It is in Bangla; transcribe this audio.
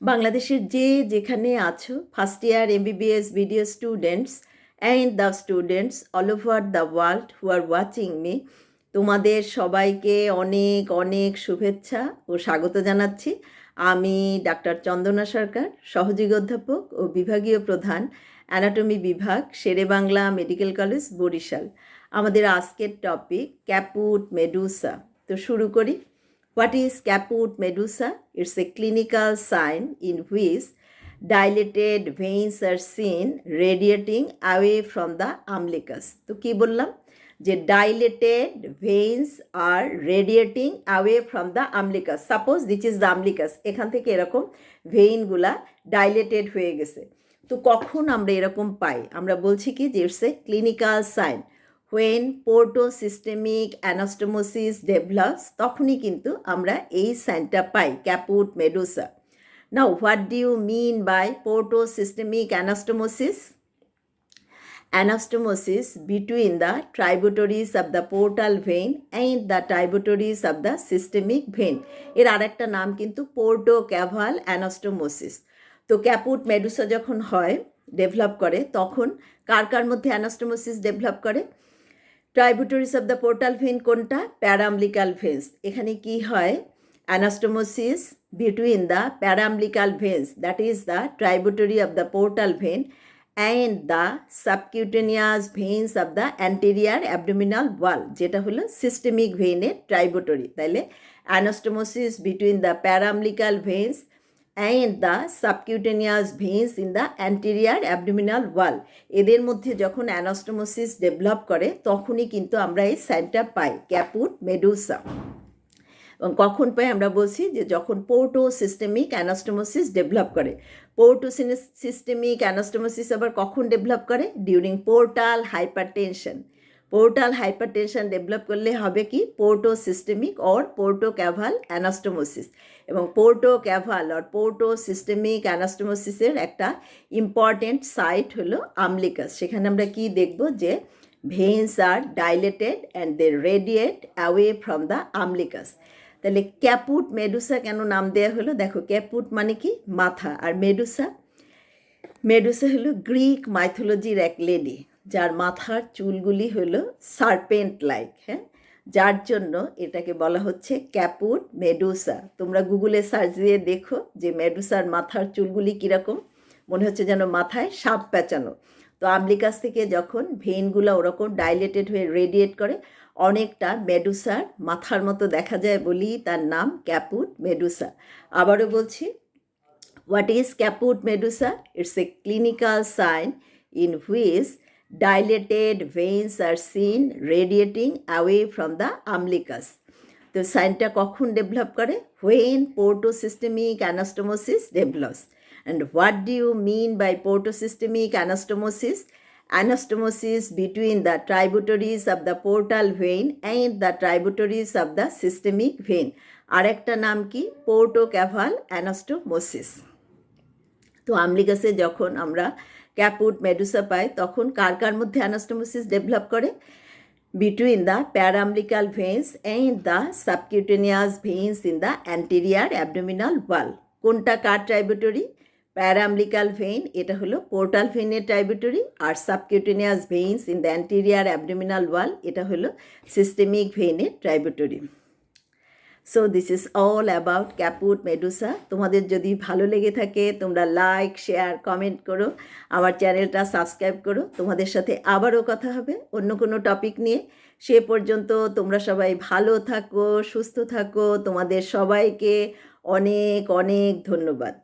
বাংলাদেশের যেখানে আছো first year MBBS BDS students and the students all over the world who are watching me, তোমাদের সবাইকে অনেক অনেক শুভেচ্ছা ও স্বাগত জানাচ্ছি। আমি ডাক্তার চন্দনা সরকার, সহযোগী অধ্যাপক ও বিভাগীয় প্রধান, অ্যানাটমি বিভাগ, শেরেবাংলা মেডিকেল কলেজ, বরিশাল। আমাদের আজকের টপিক ক্যাপুট মেডুসা। তো শুরু করি। What is Caput Medusae? It's a clinical sign in which dilated veins are seen radiating away from the umbilicus. তো কি বললাম যে dilated veins are radiating away from the umbilicus. Suppose this is the umbilicus. এখান থেকে এরকম ভেইনগুলা dilated হয়ে গেছে। তো কখন আমরা এরকম পাই? আমরা বলছি কি যে it's a clinical sign. when portosystemic anastomosis develops, তখনই কিন্তু আমরা এই সাইনটা পাই, ক্যাপুট Medusa. Now, what do you mean by portosystemic anastomosis? Anastomosis between the tributaries of the portal vein and the tributaries of the systemic vein. এর আরেকটা নাম কিন্তু পোর্টোক্যাভাল অ্যানাস্টোমোসিস। তো ক্যাপুট মেডুসা যখন হয়, ডেভেলপ করে, তখন কার কার মধ্যে অ্যানাস্টোমোসিস ডেভেলপ করে? Tributaries of the portal vein কোনটা? Paraumbilical veins. এখানে কি হয়? Anastomosis between the paraumbilical veins, that is the tributary of the portal vein and the subcutaneous veins of the anterior abdominal wall, যেটা হলো সিস্টেমিক ভেইনের ট্রাইবুটারি। তাইলে anastomosis between the paraumbilical veins and the subcutaneous veins in the anterior abdominal wall, এদের মধ্যে যখন অ্যানাস্টোমোসিস ডেভেলপ করে তখনই কিন্তু আমরা এই সাইনটা পাই, ক্যাপুট মেডুসা। এবং কখন পাই? আমরা বলছি যে যখন পোর্টো সিস্টেমিক অ্যানাস্টোমোসিস ডেভেলপ করে। পোর্টো সিস্টেমিক অ্যানাস্টোমোসিস আবার কখন ডেভেলপ করে? During portal hypertension. Portal hypertension develop করলে হবে কি? পোর্টো সিস্টেমিক অর পোর্টোক্যাভাল অ্যানাস্টোমোসিস। এবং পোর্টোক্যাভাল অর পোর্টো সিস্টেমিক অ্যানাস্টোমোসিসের একটা ইম্পর্টেন্ট সাইট হলো আমলিকাস। সেখানে আমরা কি দেখব? যে veins are dilated and they radiate away from the umbilicus. তাহলে ক্যাপুট মেডুসা কেন নাম দেওয়া হলো? দেখো, ক্যাপুট মানে কি? মাথা। আর মেডুসা, মেডুসা হলো গ্রিক মাইথোলজির এক লেডি, যার মাথার চুলগুলি হলো সার্পেন্ট লাইক, হ্যাঁ, যার জন্য এটাকে বলা হচ্ছে ক্যাপুট মেডুসা। তোমরা গুগলে সার্চ দিয়ে দেখো যে মেডুসার মাথার চুলগুলি কীরকম, মনে হচ্ছে যেন মাথায় সাপ প্যাঁচানো। তো আমলিকাস থেকে যখন ভেইনগুলো ওরকম ডাইলেটেড হয়ে রেডিয়েট করে, অনেকটা মেডুসার মাথার মতো দেখা যায় বলেই তার নাম ক্যাপুট মেডুসা। আবারও বলছি, what is Caput Medusae? It's a clinical sign in which dilated veins are seen radiating away from the umbilicus. তো সাইনটা কখন ডেভেলপ করে? when portosystemic anastomosis develops. And what do you mean by portosystemic anastomosis? Anastomosis between the tributaries of the portal vein and the tributaries of the systemic vein. আরেকটা নাম কি? পোর্টোক্যাভাল অ্যানাস্টোমোসিস। তো আমলিকাসে যখন আমরা ক্যাপুট মেডুসা পাই, তখন কার কার মধ্যে অ্যানাস্টোমোসিস ডেভেলপ করে? Between the paraumbilical veins and the subcutaneous veins in the anterior abdominal wall. কোনটা কার ট্রাইবুটারি? প্যারামলিকাল ভেইন, এটা হলো পোর্টাল ভেইনের ট্রাইবুটারি। আর subcutaneous veins in the anterior abdominal wall, এটা হলো সিস্টেমিক ভেইনের tributary. So this is all about caput medusa. তোমাদের যদি ভালো লেগে থাকে তোমরা লাইক, শেয়ার, কমেন্ট করো, আমার চ্যানেলটা সাবস্ক্রাইব করো। তোমাদের সাথে আবারও কথা হবে অন্য কোনো টপিক নিয়ে। সে পর্যন্ত তোমরা সবাই ভালো থাকো, সুস্থ থাকো। তোমাদের সবাইকে অনেক অনেক ধন্যবাদ।